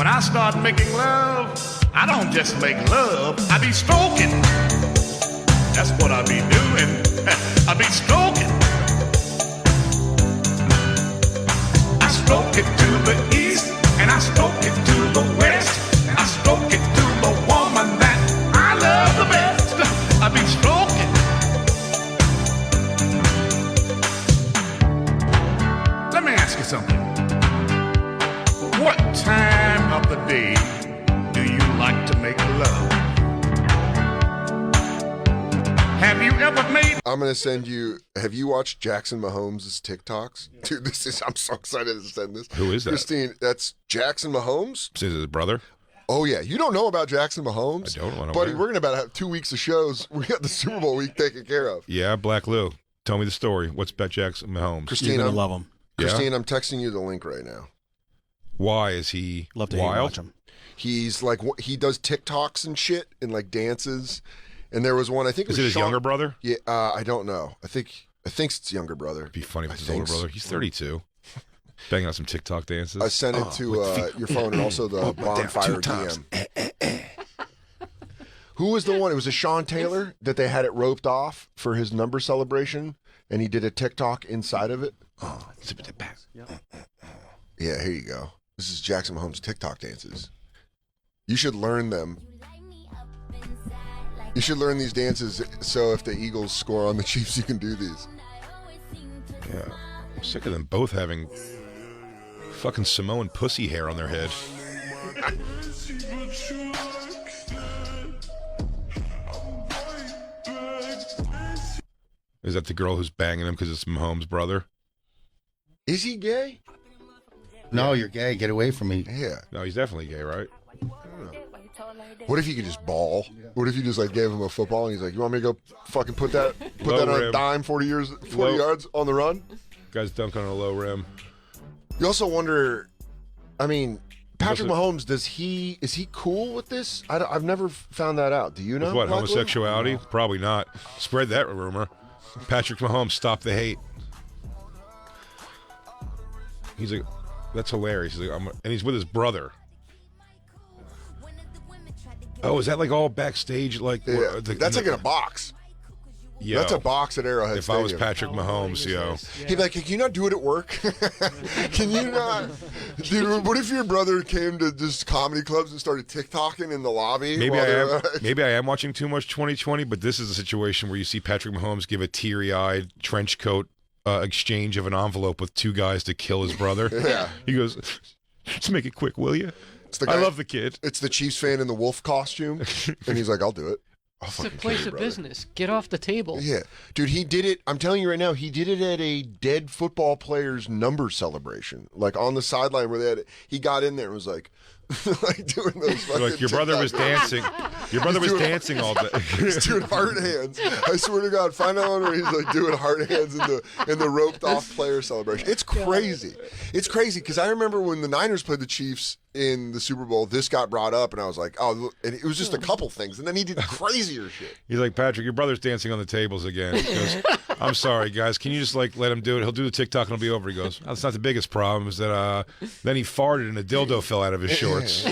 When I start making love, I don't just make love, I be stroking. That's what I be doing. I be stroking. I stroke it to the east, and I stroke it to the west. I stroke it to the woman that I love the best. I be stroking. Let me ask you something. What time of the day do you like to make love? Have you ever made... I'm going to send you... Have you watched Jackson Mahomes' TikToks? Yeah. Dude, I'm so excited to send this. Who is that? Christine, that's Jackson Mahomes. Is it his brother? Oh, yeah. You don't know about Jackson Mahomes? I don't. Buddy, we're going to about have 2 weeks of shows. We got the Super Bowl week taken care of. Yeah, Black Lou. Tell me the story. What's about Jackson Mahomes? Christine, You're going to love him. Christine, Yeah? I'm texting you the link right now. Why is he Love to wild? watch him. He's like, he does TikToks and shit and like dances. And there was one, I think it was Is it his younger brother? Yeah, I don't know. I think it's younger brother. It'd be funny if it's his older brother. He's 32. Banging out some TikTok dances. I sent it to your phone and also the Bonfire DM. Who was the one? It was a Sean Taylor that they had it roped off for his number celebration, and he did a TikTok inside of it. Oh, yeah, here you go. This is Jackson Mahomes' TikTok dances. You should learn them. You should learn these dances so if the Eagles score on the Chiefs, you can do these. Yeah. I'm sick of them both having fucking Samoan pussy hair on their head. Is that the girl who's banging him because it's Mahomes' brother? Is he gay? No, you're gay. Get away from me. Yeah. No, he's definitely gay, right? What if you could just ball? What if you just like gave him a football and he's like, "You want me to go fucking put that on a dime 40 yards on the run?" Guy's dunking on a low rim. You also wonder, I mean, Patrick Mahomes, is he cool with this? I've never found that out. Do you know? With what, Black homosexuality? Probably not. Spread that rumor. Patrick Mahomes, stop the hate. He's like, that's hilarious. He's like, and he's with his brother. Oh, is that like all backstage? Like, Yeah, that's like in a box. Yo, That's a box at Arrowhead If Stadium. I was Patrick Mahomes, yo. He'd be like, "Can you not do it at work? Can you not?" Dude, what if your brother came to just comedy clubs and started TikToking in the lobby? Maybe I am watching too much 2020, but this is a situation where you see Patrick Mahomes give a teary-eyed trench coat exchange of an envelope with two guys to kill his brother. Yeah. He goes, "Just make it quick, will you?" I love the kid. It's the Chiefs fan in the wolf costume, and he's like, "I'll do it." It's a place of business. Get off the table. Yeah. Dude, he did it. I'm telling you right now, he did it at a dead football player's number celebration. Like on the sideline where they had it. He got in there and was like, like doing those fucking Like, your brother was dancing. Your brother was dancing all day. He's doing heart hands. I swear to God, find out one where he's like doing heart hands in the roped off player celebration. It's crazy. It's crazy because I remember when the Niners played the Chiefs in the Super Bowl, this got brought up, and I was like, oh, and it was just a couple things, and then he did crazier shit. He's like, "Patrick, your brother's dancing on the tables again." He goes, "I'm sorry, guys. Can you just like let him do it? He'll do the TikTok and it'll be over." He goes, "That's not the biggest problem. Is that then he farted and a dildo fell out of his shorts."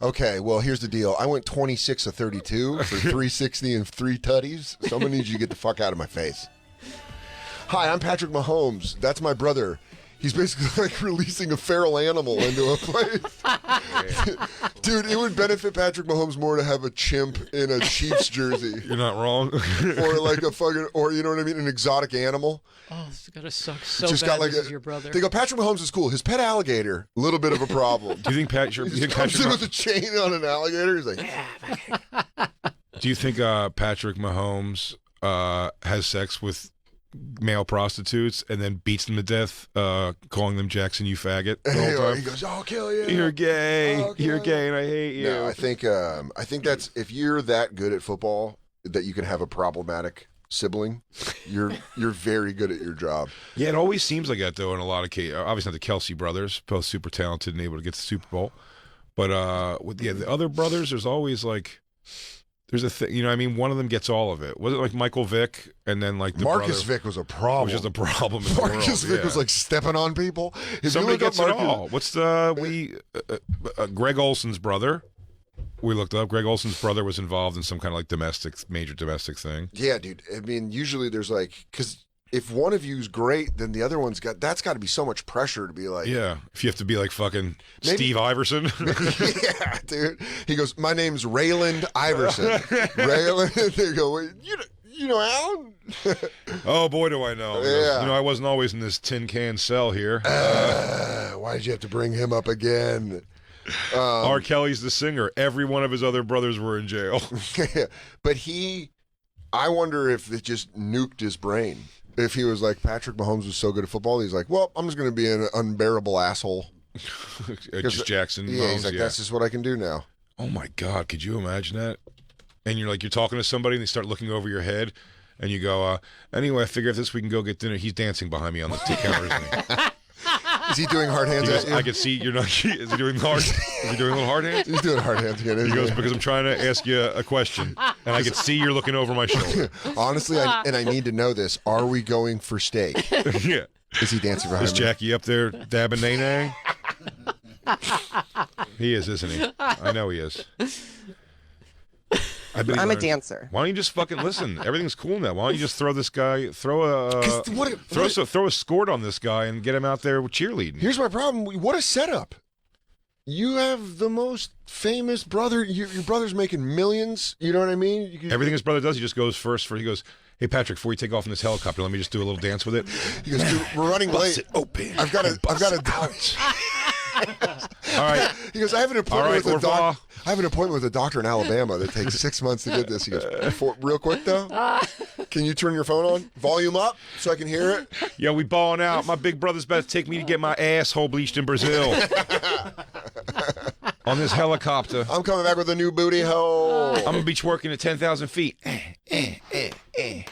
Okay, well, here's the deal. I went 26 of 32 for 360 and 3 tutties, so I'm going to need you to get the fuck out of my face. Hi, I'm Patrick Mahomes. That's my brother. He's basically like releasing a feral animal into a place. Dude, it would benefit Patrick Mahomes more to have a chimp in a Chiefs jersey. You're not wrong. Or like a fucking, or you know what I mean, an exotic animal. Oh, it's gotta suck so Just bad. got like This is your brother. They go, Patrick Mahomes is cool. His pet alligator, a little bit of a problem. Do you think Patrick? He comes in with a chain on an alligator. He's like, Do you think Patrick Mahomes has sex with male prostitutes and then beats them to death, calling them "Jackson, you faggot"? the whole time? he goes, "I'll kill you. You're gay. I'll kill You're gay, and I hate you." No, I think that's if you're that good at football that you can have a problematic sibling, you're very good at your job. Yeah, it always seems like that though. In a lot of cases, obviously not the Kelsey brothers, both super talented and able to get to the Super Bowl, but with the other brothers, there's always like There's a thing, I mean, one of them gets all of it. Was it like Michael Vick, and then like the Marcus brother, Vick was a problem. was just a problem in the Marcus world. Vick was like stepping on people. If Somebody you look gets up it Marcus, all. What's the Greg Olson's brother? We looked up. Greg Olson's brother was involved in some kind of like major domestic thing. Yeah, dude. I mean, usually there's like, because if one of you's great, then the other one's that's got to be so much pressure to be like, Yeah, if you have to be like fucking Maybe- Steve Iverson. yeah, dude. He goes, my name's Rayland Iverson. Rayland. They go, "Wait, you know Alan? Oh boy, do I know. He Yeah. goes, I wasn't always in this tin can cell here. Why did you have to bring him up again? R. Kelly's the singer. Every one of his other brothers were in jail. But I wonder if it just nuked his brain. If he was like, Patrick Mahomes was so good at football, he's like, well, I'm just going to be an unbearable asshole. Just Jackson. Yeah, he's Mahomes, like, that's just what I can do now. Oh my God, could you imagine that? And you're talking to somebody and they start looking over your head and you go, anyway, I figure if this we can go get dinner. He's dancing behind me on the counter, isn't he? Is he doing hard hands? He goes, at you? I can see you're not. Is he doing hard? Is he doing little hard hands? He's doing hard hands again. He Isn't goes, because I'm trying to ask you a question and I can see you're looking over my shoulder. Honestly, and I need to know this. Are we going for steak? Yeah. Is he dancing behind Is me? Jackie up there dabbing nay-nay? He is, isn't he? I know he is. I bet he I'm a learned- dancer. Why don't you just fucking listen? Everything's cool now. Why don't you just throw this guy, throw a squirt on this guy and get him out there with cheerleading? Here's my problem. What a setup. You have the most famous brother. Your brother's making millions. You know what I mean? Everything his brother does, he just goes first. He goes, hey Patrick, before you take off in this helicopter, let me just do a little dance with it. He goes, dude, we're running late. It open. I've got to. All right. He goes, I have an All appointment right, with a au revoir. doc. I have an appointment with a doctor in Alabama that takes 6 months to get this. He goes, real quick though, can you turn your phone on, volume up, so I can hear it? Yeah, we balling out. My big brother's about to take me to get my asshole bleached in Brazil. On this helicopter. I'm coming back with a new booty hole. I'm gonna be working at 10,000 feet. Gotta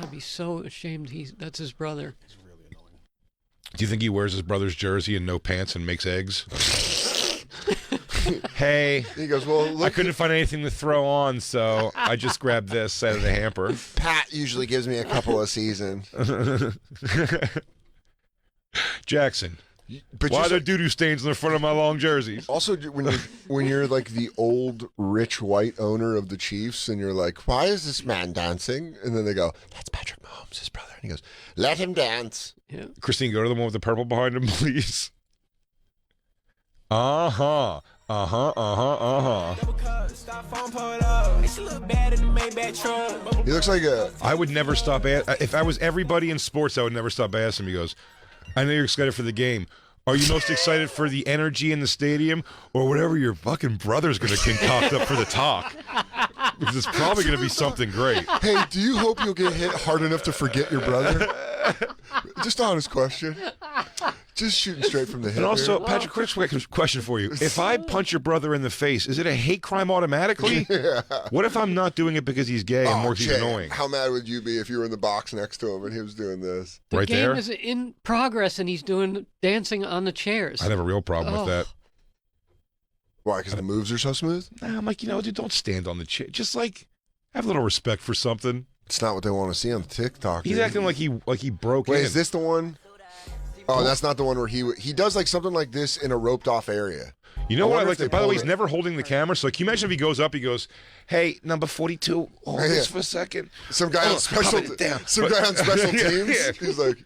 be so ashamed. That's his brother. Do you think he wears his brother's jersey and no pants and makes eggs? Hey, He goes, well, I look, couldn't find anything to throw on, so I just grabbed this out of the hamper. Pat usually gives me a couple of seasons. Jackson, But why are just- there doo-doo stains on the front of my long jerseys? Also, when you're like the old rich white owner of the Chiefs, and you're like, "Why is this man dancing?" And then they go, "That's Patrick Mahomes, his brother." And he goes, "Let him dance." Yeah. Christine, go to the one with the purple behind him, please. Uh-huh. He looks like a. I would never stop. If I was everybody in sports, I would never stop asking him. He goes, I know you're excited for the game. Are you most excited for the energy in the stadium or whatever your fucking brother's going to concoct up for the talk? Because it's probably going to be something great. Hey, do you hope you'll get hit hard enough to forget your brother? Just an honest question. Just shooting straight from the hip. And also, here. Patrick, quick question for you. If I punch your brother in the face, is it a hate crime automatically? Yeah. What if I'm not doing it because he's gay and more he's Jay, annoying? how mad would you be if you were in the box next to him and he was doing this? The Right game there? is in progress, and he's doing dancing on the chairs. I have a real problem with that. Why? Because the moves are so smooth? Nah, I'm like, dude, don't stand on the chair. Just like have a little respect for something. It's not what they want to see on TikTok. He's dude. acting like he broke Wait, in. is this the one? Oh, that's not the one where he does like something like this in a roped off area. You know I what I wonder like? if they By the way, pulled he's it. never holding the camera. So, can you imagine if he goes up? He goes, "Hey, number 42, hold this Yeah. for a second." Some guy on special calm it down. some guy on special Yeah, teams. yeah. He's like,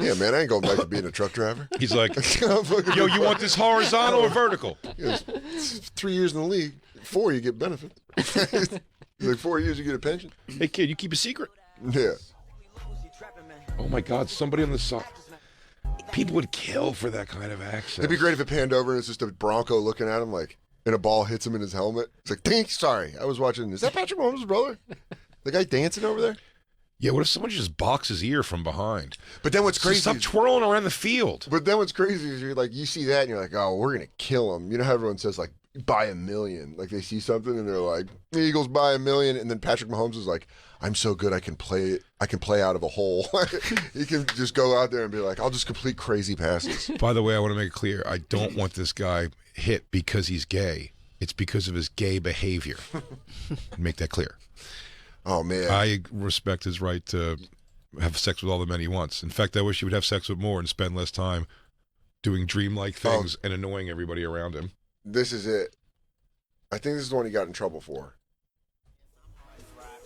yeah, man, I ain't going back to being a truck driver. He's like, I'm fucking- "Yo, you want this horizontal or vertical?" He goes, 3 years in the league, 4 you get benefit. He's like 4 years you get a pension. Hey, kid, you keep a secret. Yeah. Oh my God, somebody on the side. People would kill for that kind of accent. It'd be great if it panned over and it's just a Bronco looking at him like, and a ball hits him in his helmet. It's like, dang, sorry, I was watching. Is that Patrick Mahomes' brother? The guy dancing over there? Yeah, what if someone just boxes his ear from behind? But then what's crazy? Stop twirling around the field. But then what's crazy is you're like, you see that and you're like, oh, we're gonna kill him. You know how everyone says like, buy $1 million. Like they see something and they're like, the Eagles buy $1 million, and then Patrick Mahomes is like, I'm so good I can play out of a hole. He can just go out there and be like, I'll just complete crazy passes. By the way, I want to make it clear, I don't want this guy hit because he's gay. it's because of his gay behavior. Make that clear. Oh man, I respect his right to have sex with all the men he wants. In fact, I wish he would have sex with more and spend less time doing dreamlike things and annoying everybody around him. this is it. I think this is the one he got in trouble for.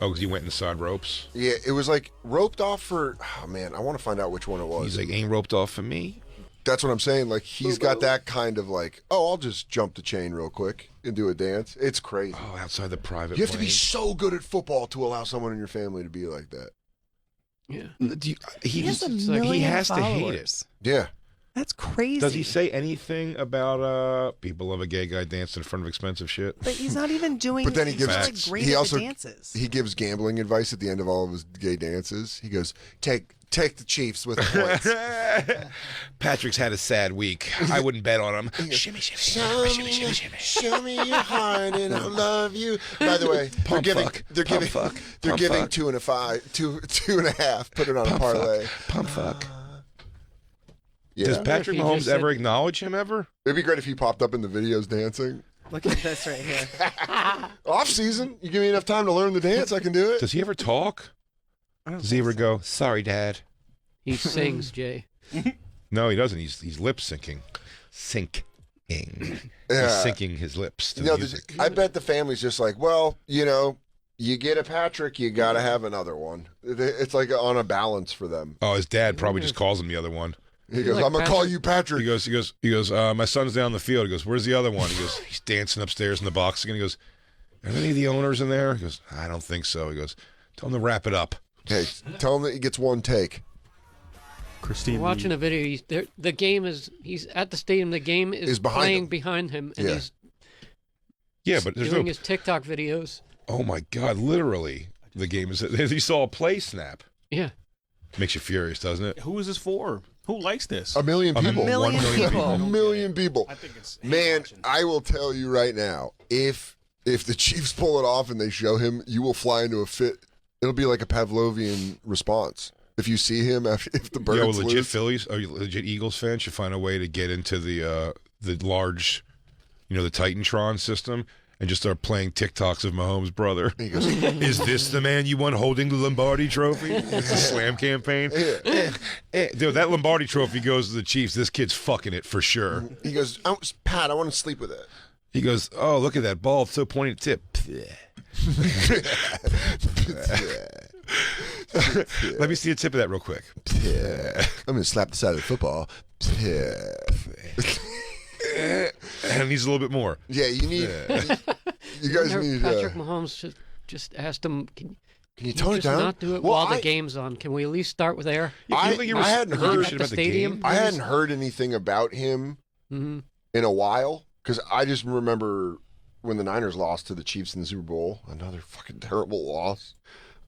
Oh, because he went inside ropes? Yeah, it was like roped off for. Oh man, I want to find out which one it was. He's like, ain't roped off for me? That's what I'm saying. Like he's got that kind of like, oh, I'll just jump the chain real quick and do a dance. It's crazy. Oh, outside the private You have to be plane. so good at football to allow someone in your family to be like that. Yeah. He has a he million has to hate it. followers. Yeah. That's crazy. Does he say anything about people love a gay guy dancing in front of expensive shit? But he's not even doing. But then he he's gives not, Facts. like great he at also the dances. he gives gambling advice at the end of all of his gay dances. He goes, take the Chiefs with points. Patrick's had a sad week. I wouldn't bet on him. Shimmy, shimmy, shimmy, shimmy, shimmy. Show me your heart and I'll love you. By the way, Pump they're fuck. giving Pump they're fuck. giving Pump 2.5. Put it on a parlay. Pump fuck. Yeah. Does Patrick He Mahomes just said- ever acknowledge him ever? It'd be great if he popped up in the videos dancing. Look at this right here. Off season, you give me enough time to learn the dance, I can do it. Does he ever talk? Does he ever go, sorry, Dad? He sings, Jay. No, he doesn't. He's lip syncing. Syncing. He's syncing his lips to No, music. I bet the family's just like, well, you get a Patrick, you got to have another one. It's like on a balance for them. Oh, his dad probably just calls him the other one. He goes, like I'm going to call Patrick. you Patrick. He goes, my son's down the field. He goes, where's the other one? He goes, he's dancing upstairs in the box again. He goes, are any of the owners in there? He goes, I don't think so. He goes, tell him to wrap it up. Hey, tell him that he gets one take. Christine. Watching a video, he's at the stadium. The game is Behind playing him. behind him, and Yeah. he's Yeah, but there's doing no. his TikTok videos. Oh my God! Literally, the game is. He saw a play snap. Yeah. Makes you furious, doesn't it? Who is this for? Who likes this? A million people. Million 1 million people. A million people. I think it's Man, watching. I will tell you right now, if the Chiefs pull it off and they show him, you will fly into a fit. It'll be like a Pavlovian response. If you see him, if the birds Yo, legit lose. Phillies, or legit Eagles fans should find a way to get into the large, the Titantron system and just start playing TikToks of Mahomes' brother. He goes, Is this the man you want holding the Lombardi Trophy? It's a slam campaign. Dude, that Lombardi Trophy goes to the Chiefs. This kid's fucking it for sure. he goes, Pat, I want to sleep with it. He goes, oh, look at that ball. It's so pointy tip. Let me see a tip of that real quick. I'm going to slap the side of the football. And it needs a little bit more. Yeah, you need. You guys need. Patrick Mahomes just asked him, can Can you you tone it just down? not do it Well, while the game's on? Can we at least start with air? I think hadn't give a heard. shit At about the the stadium? game? I hadn't heard anything about him Mm-hmm. in a while because I just remember when the Niners lost to the Chiefs in the Super Bowl. Another fucking terrible loss.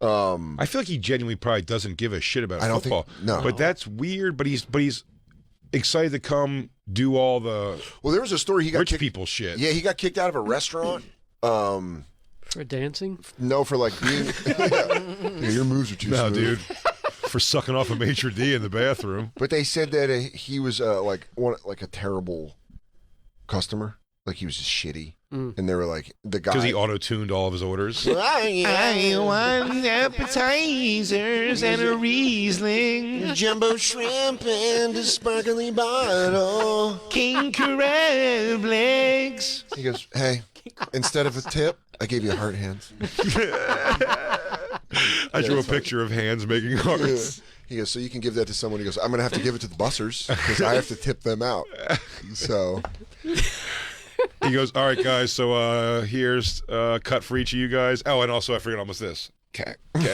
I feel like he genuinely probably doesn't give a shit about I don't football. think- no. But that's weird. But he's excited to come do all the Well, there was a story he got rich kicked. people shit. Yeah, he got kicked out of a restaurant. For dancing? No, for like being. Yeah, your moves are too No, smooth. dude. For sucking off a maitre d in the bathroom. But they said that he was like a terrible customer. Like he was just shitty, and they were like the guy. Because he auto-tuned all of his orders. I want appetizers and a Riesling. jumbo shrimp and a sparkly bottle. King crab legs. He goes, hey, instead of a tip, I gave you heart hands. I drew a picture of hands making hearts. He goes, so you can give that to someone. He goes, I'm going to have to give it to the bussers because I have to tip them out. So, He goes, all right, guys, so here's a cut for each of you guys. Oh, and also I forgot almost this. Cat. take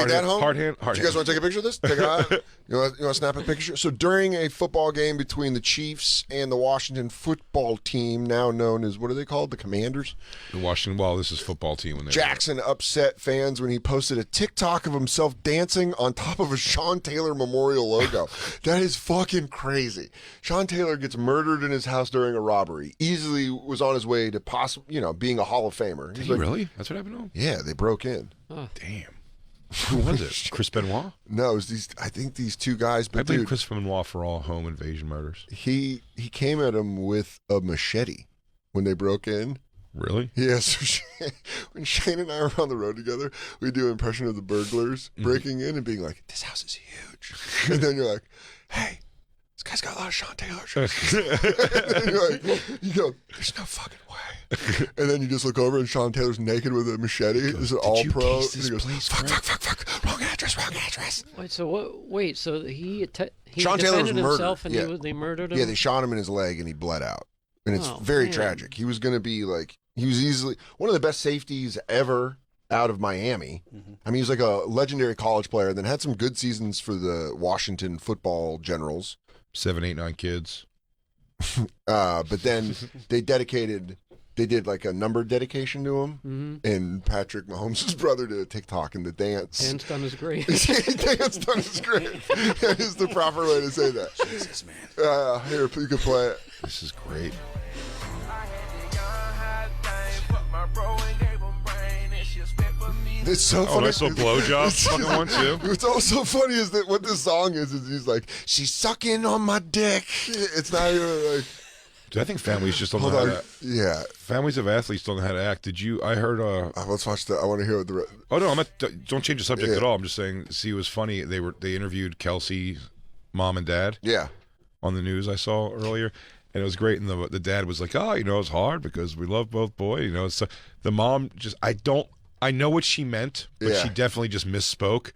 that home. Hard hand. Do you guys want to take a picture of this? Take it out. You want to snap a picture? So during a football game between the Chiefs and the Washington football team, now known as, what are they called? The Commanders? The Washington, well, this is football team. When Jackson upset fans when he posted a TikTok of himself dancing on top of a Sean Taylor memorial logo. That is fucking crazy. Sean Taylor gets murdered in his house during a robbery. Easily was on his way to being a Hall of Famer. He's like, really? That's what happened to him? yeah, they broke in. Damn. Who was it? Chris Benoit? No, it was I think these two guys. But I blame dude, Chris Benoit for all home invasion murders. he came at him with a machete. when they broke in. Really? Yeah, so when Shane and I were on the road together, we do an impression of the burglars breaking in and being like, "This house is huge," and then you're like, "Hey, this guy's got a lot of Sean Taylor shirts." And then you're like, you go, "There's no fucking way," and then you just look over and Sean Taylor's naked with a machete. This is all pro. And he goes, "Fuck, wrong address." Wait, so what? Wait, so he Sean Taylor was defended murdered. himself and Yeah. they murdered him. Yeah, they shot him in his leg and he bled out, and it's Oh, very man. tragic. He was going to be like. He was easily one of the best safeties ever out of Miami. I mean, he was like a legendary college player and then had some good seasons for the Washington football Generals. 7, 8, 9 kids. But then they did like a number dedication to him. And Patrick Mahomes' brother did a TikTok and the dance. Dance done is great. Dance done is great. That is the proper way to say that. Jesus, man. Here, you can play it. This is great. It's so Oh, funny. nice little blowjob fucking one, too. What's also funny is that what this song is he's like, she's sucking on my dick. It's not even like, Dude, I think families just don't know hold how on. to... Yeah. Families of athletes don't know how to act. I heard... Let's watch I want to hear what the... Oh, no, don't change the subject Yeah. at all. I'm just saying, see, it was funny. They interviewed Kelsey's mom and dad Yeah. on the news I saw earlier. And it was great. And the dad was like, "Oh, it's hard because we love both boys." So the mom just, I know what she meant, but Yeah. she definitely just misspoke.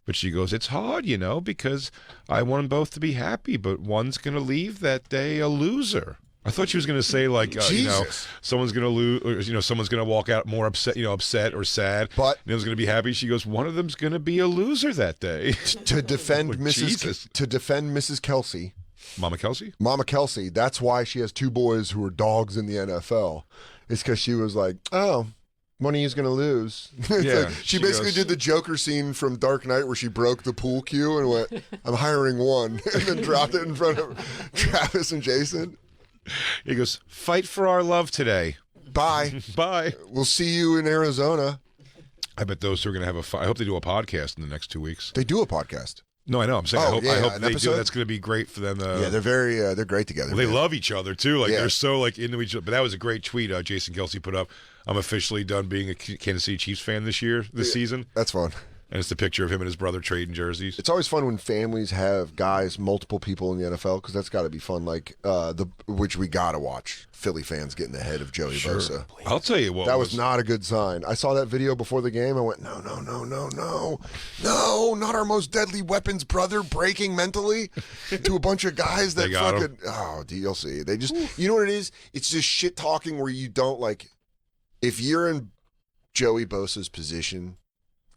But she goes, "It's hard, because I want them both to be happy, but one's going to leave that day a loser." I thought she was going to say like, Jesus. someone's going to lose, or, someone's going to walk out more upset, upset or sad. But- and it was going to be happy. She goes, "One of them's going to be a loser that day." To defend Like, Mrs. Mrs. Kelsey, Mama Kelsey? Mama Kelsey, that's why she has two boys who are dogs in the NFL. It's because she was like, "Oh, one of you's going to lose." It's Yeah, like, she she basically goes- did the Joker scene from Dark Knight where she broke the pool cue and went, "I'm hiring one," and then dropped it in front of Travis and Jason. He goes, "Fight for our love today. Bye. Bye." We'll see you in Arizona. I bet those two are going to have a fight. I hope they do a podcast in the next 2 weeks. They do a podcast. No, I know. I'm saying Oh, I yeah, hope an they episode? do. That's going to be great for them. Yeah, they're great together. well, they man. love each other too. Like Yeah. they're so like into each other. But that was a great tweet Jason Kelsey put up. "I'm officially done being a Kansas City Chiefs fan this season." That's fun. And it's the picture of him and his brother trading jerseys. It's always fun when families have guys, multiple people in the NFL, because that's got to be fun. Like which we got to watch. Philly fans getting the head of Joey Bosa. I'll tell you what. That was not a good sign. I saw that video before the game. I went, no, not our most deadly weapons, brother, breaking mentally to a bunch of guys that They got him. fucking, DLC. They just, you know what it is? It's just shit talking where you don't like, if you're in Joey Bosa's position,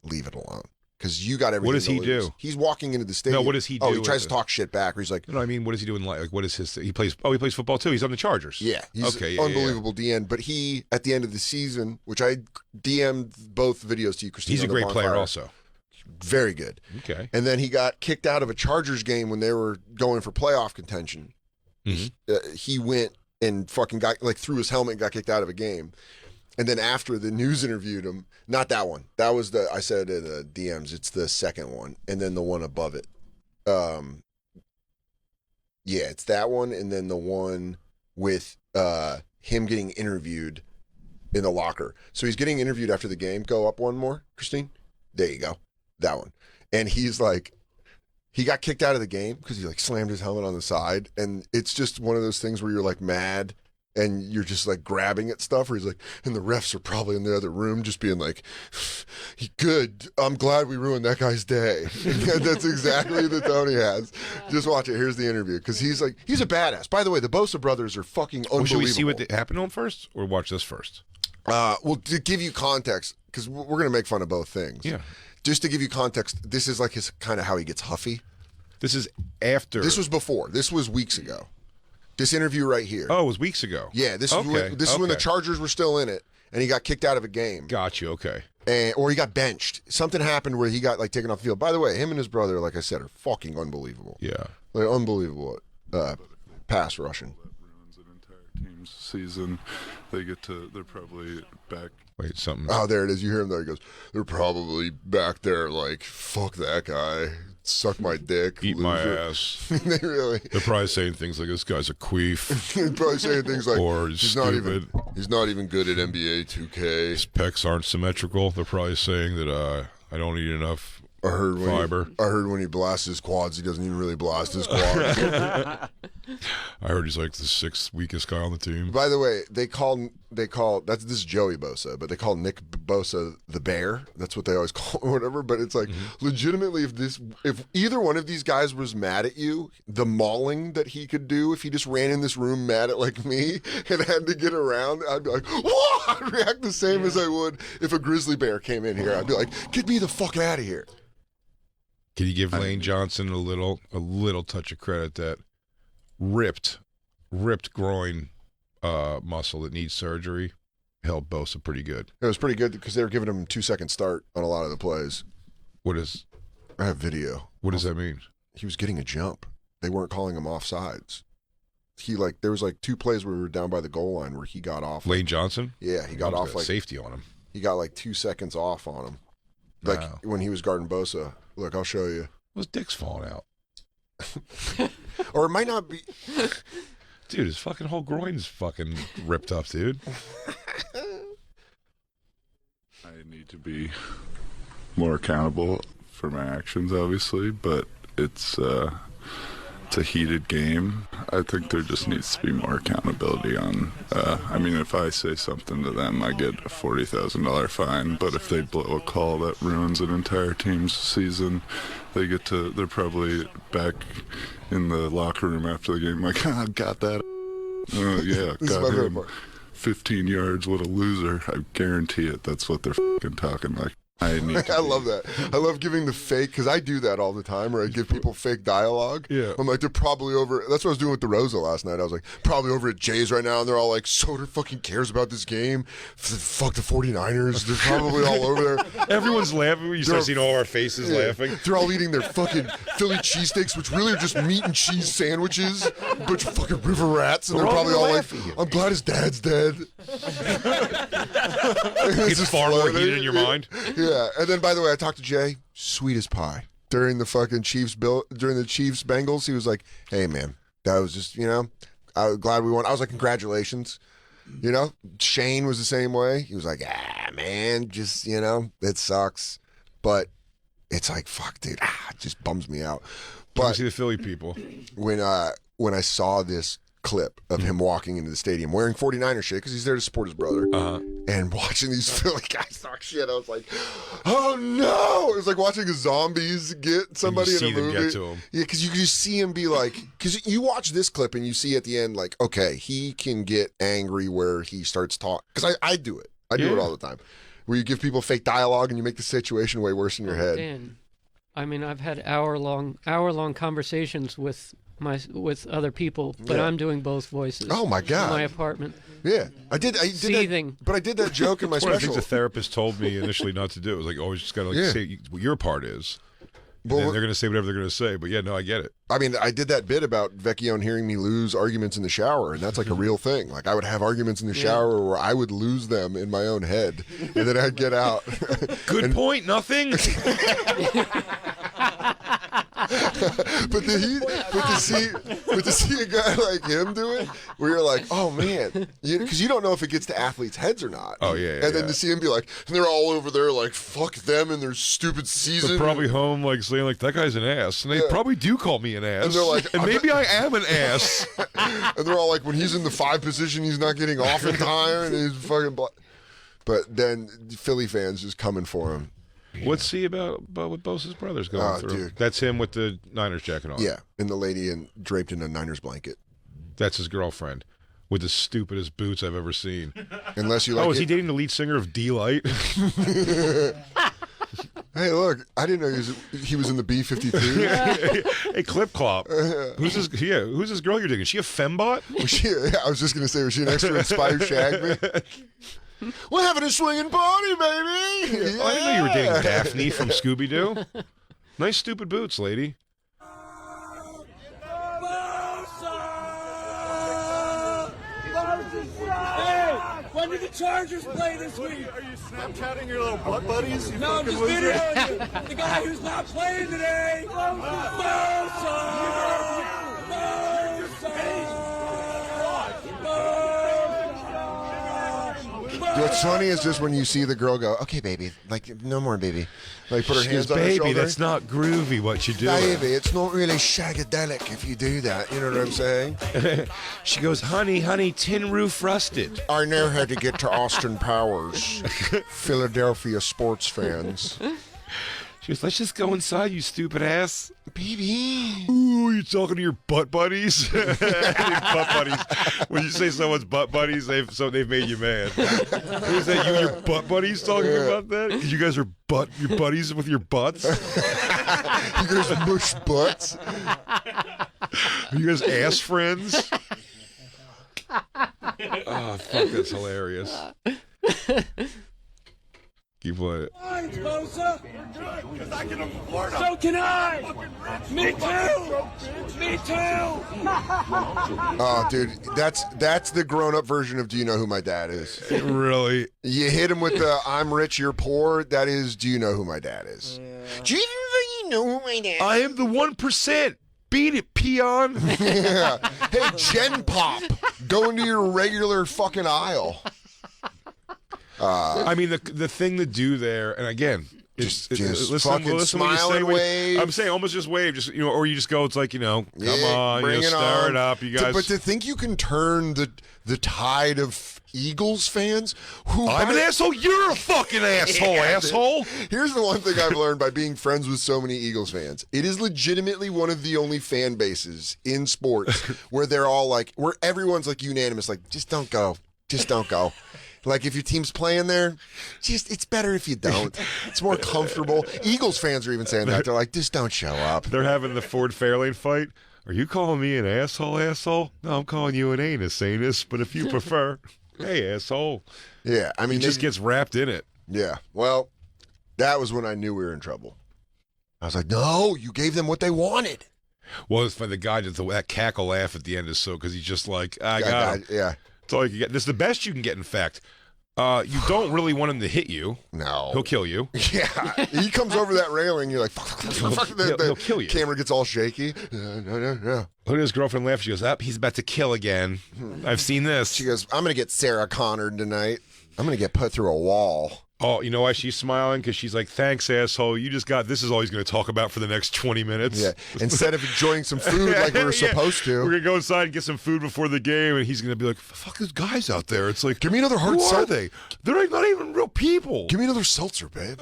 leave it alone. Because you got everything. What does to he lose. do? He's walking into the stadium. No, what does he Oh, do he tries with to talk shit back. Or he's like, No, I mean, what does he do in like? What is his? He plays football too. He's on the Chargers. yeah, he's Okay, yeah, unbelievable DN. But he, at the end of the season, which I DM'd both videos to you, Christine. He's a on the great player Bonfire. also. Very good. Okay. And then he got kicked out of a Chargers game when they were going for playoff contention. Mhm. He went and fucking got threw his helmet and got kicked out of a game. And then after the news interviewed him, not that one. That was I said in the DMs, it's the second one. And then the one above it. Yeah, it's that one. And then the one with him getting interviewed in the locker. So he's getting interviewed after the game. Go up one more, Christine. There you go. That one. And he's like, he got kicked out of the game because he slammed his helmet on the side. And it's just one of those things where you're mad and you're just grabbing at stuff where he's like, and the refs are probably in the other room just being like, good, I'm glad we ruined that guy's day. And that's exactly the tone he has. Just watch it. Here's the interview. Because he's a badass. By the way, the Bosa brothers are fucking unbelievable. Well, should we see what happened to him first, or watch this first? Well, to give you context, because we're going to make fun of both things. Yeah. Just to give you context, this is his kind of how he gets huffy. This is after. This was before. This was weeks ago. This interview right here. Oh, it was weeks ago. Yeah, this is Okay, when the okay. Chargers were still in it, and he got kicked out of a game, Got you. Okay. or he got benched. Something happened where he got taken off the field. By the way, him and his brother, like I said, are fucking unbelievable. Yeah. They're unbelievable pass rushing. ruins an entire team's season. They're probably back Wait, something. Oh, there it is. You hear him there. He goes, they're probably back there like, fuck that guy. Suck my dick. Eat my loser." ass. They really. They're probably saying things like, this guy's a queef. They're probably saying things like, Or he's not stupid. he's not even good at NBA 2K. His pecs aren't symmetrical. They're probably saying that I don't eat enough I heard fiber. when he blasts his quads, he doesn't even really blast his quads. I heard he's like the 6th weakest guy on the team. By the way, they call this is Joey Bosa, but they call Nick Bosa the Bear. That's what they always call him or whatever. But it's like legitimately, if either one of these guys was mad at you, the mauling that he could do if he just ran in this room mad at like me and had to get around, I'd be like, whoa! I'd react the same as I would if a grizzly bear came in here. I'd be like, get me the fuck out of here. Can you give Lane Johnson a little touch of credit that ripped groin muscle that needs surgery held Bosa pretty good? It was pretty good because they were giving him 2-second start on a lot of the plays. I have video. What does that mean? He was getting a jump. They weren't calling him offsides. There was like 2 plays where we were down by the goal line where he got off. Lane Johnson? Yeah, he got off like safety on him. He got like 2 seconds off on him. Like when he was guarding Bosa. Look, I'll show you. His dick's falling out. Or it might not be. Dude, his fucking whole groin's fucking ripped up, dude. I need to be more accountable for my actions, obviously, but it's a heated game. I think there just needs to be more accountability on, I mean, if I say something to them, I get a $40,000 fine, but if they blow a call that ruins an entire team's season, they're probably back in the locker room after the game like, got that. Yeah, got him. 15 yards, what a loser. I guarantee it. That's what they're fucking talking like. I love that. I love giving the fake, because I do that all the time, where I give people fake dialogue. Yeah. I'm like, they're probably over. That's what I was doing with the Rosa last night. I was like, probably over at Jay's right now, and they're all like, Soder fucking cares about this game. Fuck the 49ers. They're probably all over there. Everyone's laughing. You start seeing all our faces laughing. They're all eating their fucking Philly cheesesteaks, which really are just meat and cheese sandwiches. A bunch of fucking river rats, and they're probably all like, I'm glad his dad's dead. It's far more heated in your mind. Yeah, and then by the way, I talked to Jay, sweet as pie. During the fucking Chiefs Bengals, he was like, "Hey man, that was just, I was glad we won." I was like, "Congratulations." Shane was the same way. He was like, man, just, it sucks. But it's like, fuck, dude, it just bums me out. But But see the Philly people. when I saw this clip of him walking into the stadium wearing 49er shit, because he's there to support his brother, and watching these Philly guys talk shit, I was like, oh no! It was like watching zombies get somebody in a movie. Get to him. Yeah, because you just see him be like, because you watch this clip and you see at the end, like, okay, he can get angry where he starts talking. Because I do it. I do it all the time. Where you give people fake dialogue and you make the situation way worse in your head. Dan, I mean, I've had hour-long conversations with other people, but I'm doing both voices. Oh my god! In my apartment. Yeah, I did Seething. that, but I did that joke in my One of the special. things the therapist told me initially not to do. It was like, always just gotta say what your part is. And Well, then they're gonna say whatever they're gonna say. But yeah, no, I get it. I mean, I did that bit about Vecchione hearing me lose arguments in the shower, and that's like a real thing. Like, I would have arguments in the shower where I would lose them in my own head, and then I'd get out. Good point. Nothing. But to see a guy like him do it, where you're like, oh man, because you don't know if it gets to athletes' heads or not. Oh, yeah, And then to see him be like, and they're all over there like, fuck them and their stupid season. They're probably home like saying like, that guy's an ass, and they probably do call me an ass. And they're like, and maybe I am an ass. And they're all like, when he's in the 5 position, he's not getting off in time, and he's fucking. But then Philly fans just coming for him. What's he about what Bosa's brother's going through? Dude. That's him with the Niners jacket on. Yeah, and the lady draped in a Niners blanket. That's his girlfriend with the stupidest boots I've ever seen. Unless you like. Is he dating the lead singer of D-Light? Hey, look! I didn't know he was in the B-52. Hey, Clip Clop. Who's this? Yeah, who's this girl you're digging? Is she a fembot? I was just gonna say, was she an extra in Spy Who Shagged Me? We're having a swinging party, baby! Oh, I didn't know you were dating Daphne from Scooby-Doo. Nice stupid boots, lady. When did the Chargers play this week? Are you Snapchatting your little butt buddies? You No, I'm fucking just loser? videoing you. The guy who's not playing today. What's funny is just when you see the girl go, okay, baby, like, no more, baby. Like, put her She hands goes, on her baby, shoulder. that's not groovy what you do. Baby, it's not really shagadelic if you do that. You know what I'm saying? She goes, honey, tin roof rusted. I know how to get to Austin Powers. Philadelphia sports fans. She goes, let's just go inside, you stupid ass. Baby. Ooh, you talking to your butt buddies? Butt buddies. When you say someone's butt buddies, they've made you mad. Is that you and your butt buddies talking about that? 'Cause you guys are your buddies with your butts? You guys mush butts? Are you guys ass friends? Oh, fuck, that's hilarious. Keep playing. Thanks, Bosa. So can I. Me too. Me too. Oh, dude, that's the grown-up version of Do You Know Who My Dad Is? Really? You hit him with the I'm rich, you're poor. That is Do You Know Who My Dad Is? Do you even know who my dad is? I am the 1%. Beat it, peon. Yeah. Hey, Gen Pop, go into your regular fucking aisle. I mean, the thing to do there, and again, Just listen fucking when you smile say and wave. I'm saying almost just wave, just or you just go. It's like come on, bring it stir on. it up, you guys. But to think you can turn the tide of Eagles fans who I'm an asshole. You're a fucking asshole, asshole. Here's the one thing I've learned by being friends with so many Eagles fans. It is legitimately one of the only fan bases in sports where they're all like, where everyone's like unanimous, like, just don't go. Just don't go. Like, if your team's playing there, it's better if you don't. It's more comfortable. Eagles fans are even saying that. They're like, just don't show up. They're having the Ford Fairlane fight. Are you calling me an asshole? No, I'm calling you an anus. But if you prefer, hey, asshole. Yeah, I mean, he just gets wrapped in it. Yeah, well, that was when I knew we were in trouble. I was like, no, you gave them what they wanted. Well, it's funny. The guy did that cackle laugh at the end is so because he's just like, I got him. Yeah. That's all you can get. This is the best you can get, in fact. You don't really want him to hit you. No. He'll kill you. Yeah. He comes over that railing, you're like, fuck. He'll kill you. Camera gets all shaky. No. Look at his girlfriend laugh. She goes, he's about to kill again. I've seen this. She goes, I'm going to get Sarah Connored tonight. I'm going to get put through a wall. Oh, you know why she's smiling? Because she's like, thanks, asshole. You just got, this is all he's going to talk about for the next 20 minutes. Yeah. Instead of enjoying some food like we were supposed to. We're going to go inside and get some food before the game, and he's going to be like, fuck those guys out there. It's like, give me another hard who seltzer. are they? They're like not even real people. Give me another seltzer, babe.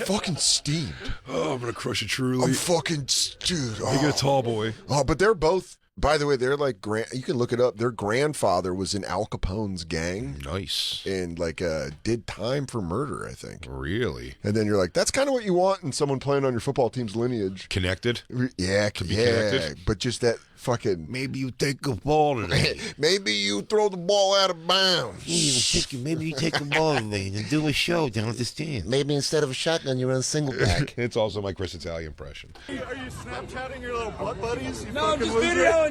Fucking steamed. Oh, I'm going to crush a Truly. I'm fucking, dude. You get a tall boy. Oh, but they're both, by the way, they're like, you can look it up. Their grandfather was in Al Capone's gang. Nice. And like did time for murder, I think. Really? And then you're like, that's kind of what you want in someone playing on your football team's lineage. Connected? Yeah, To be connected? But just that fucking. Maybe you take a ball today. Maybe you throw the ball out of bounds. Maybe you take a ball today and do a show down at the stand. Maybe instead of a shotgun, you run a single back. It's also my Chris Italia impression. Are you Snapchatting your little butt buddies? You No, I'm fucking just loser? videoing